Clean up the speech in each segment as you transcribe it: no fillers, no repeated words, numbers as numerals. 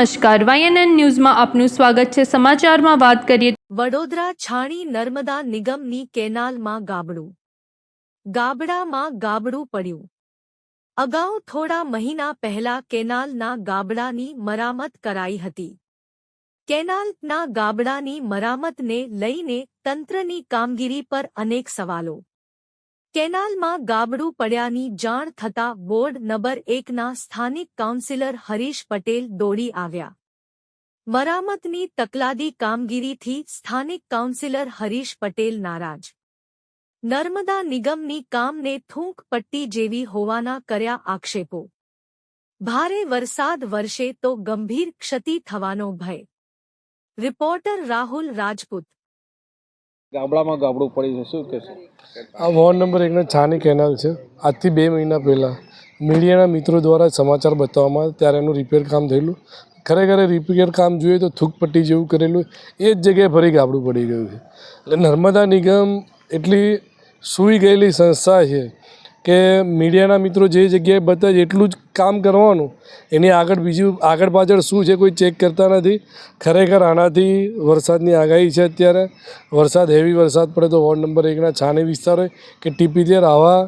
નમસ્કાર, YNN ન્યૂઝમાં આપનું સ્વાગત છે। સમાચારમાં વાત કરીએ। વડોદરા છાણી નર્મદા નિગમની કેનાલમાં ગાબડામાં ગાબડું પડ્યું। અગાઉ થોડા મહિના પહેલા કેનાલના ગાબડાની મરામત કરાઈ હતી। કેનાલના ગાબડાની મરામતને લઈને તંત્રની કામગીરી પર અનેક સવાલો। કેનાલમાં ગાબડું પડ્યાની જાણ થતાં વોર્ડ નંબર 1ના સ્થાનિક કાઉન્સિલર હરીશ પટેલ દોડી આવ્યા। મરામતની તકલાદી કામગીરીથી સ્થાનિક કાઉન્સિલર હરીશ પટેલ નારાજ। નર્મદા નિગમની કામને થૂંક પટ્ટી જેવી હોવાના કર્યા આક્ષેપો। ભારે વરસાદ વરસે તો ગંભીર ક્ષતિ થવાનો ભય। રિપોર્ટર રાહુલ રાજપૂત। ગામડામાં ગાબડું પડી છે, શું કહેશો? આ વોર્ડ નંબર 1ના છાની કેનાલ છે। આજથી 2 મહિના પહેલાં મીડિયાના મિત્રો દ્વારા સમાચાર બતાવવામાં ત્યારે એનું રિપેર કામ થયેલું। ખરેખર રિપેર કામ જોઈએ તો થૂકપટ્ટી જેવું કરેલું, એ જ જગ્યાએ ફરી ગાબડું પડી ગયું છે। એટલે નર્મદા નિગમ એટલી સૂઈ ગયેલી સંસ્થા છે કે મીડિયાના મિત્રો જે જગ્યાએ બતાવે એટલું જ કામ કરવાનું, એની આગળ પાછળ શું છે કોઈ ચેક કરતા નથી। ખરેખર આનાથી વરસાદની આગાહી છે। અત્યારે વરસાદ હેવી વરસાદ પડે તો વોર્ડ નંબર 1ના છાણી વિસ્તાર હોય કે ટીપીધેર આવા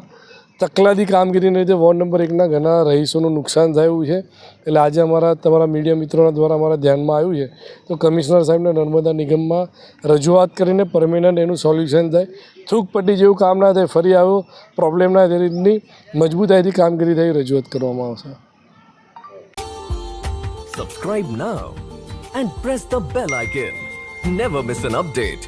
તકલાદી કામગીરીને લીધે વોર્ડ નંબર 1ના ઘણા રહીશોનું નુકસાન થયું છે। એટલે આજે તમારા મીડિયા મિત્રોના દ્વારા અમારા ધ્યાનમાં આવ્યું છે તો કમિશનર સાહેબને નર્મદા નિગમમાં રજૂઆત કરીને પરમેનન્ટ એનું સોલ્યુશન થાય, થૂકપટ્ટી જેવું કામ ના થાય, ફરી આવો પ્રોબ્લેમ ના થાય, રીતની મજબૂતાઈથી કામગીરી થઈ રજૂઆત કરવામાં આવશે। Subscribe now and press the bell icon. Never miss an update.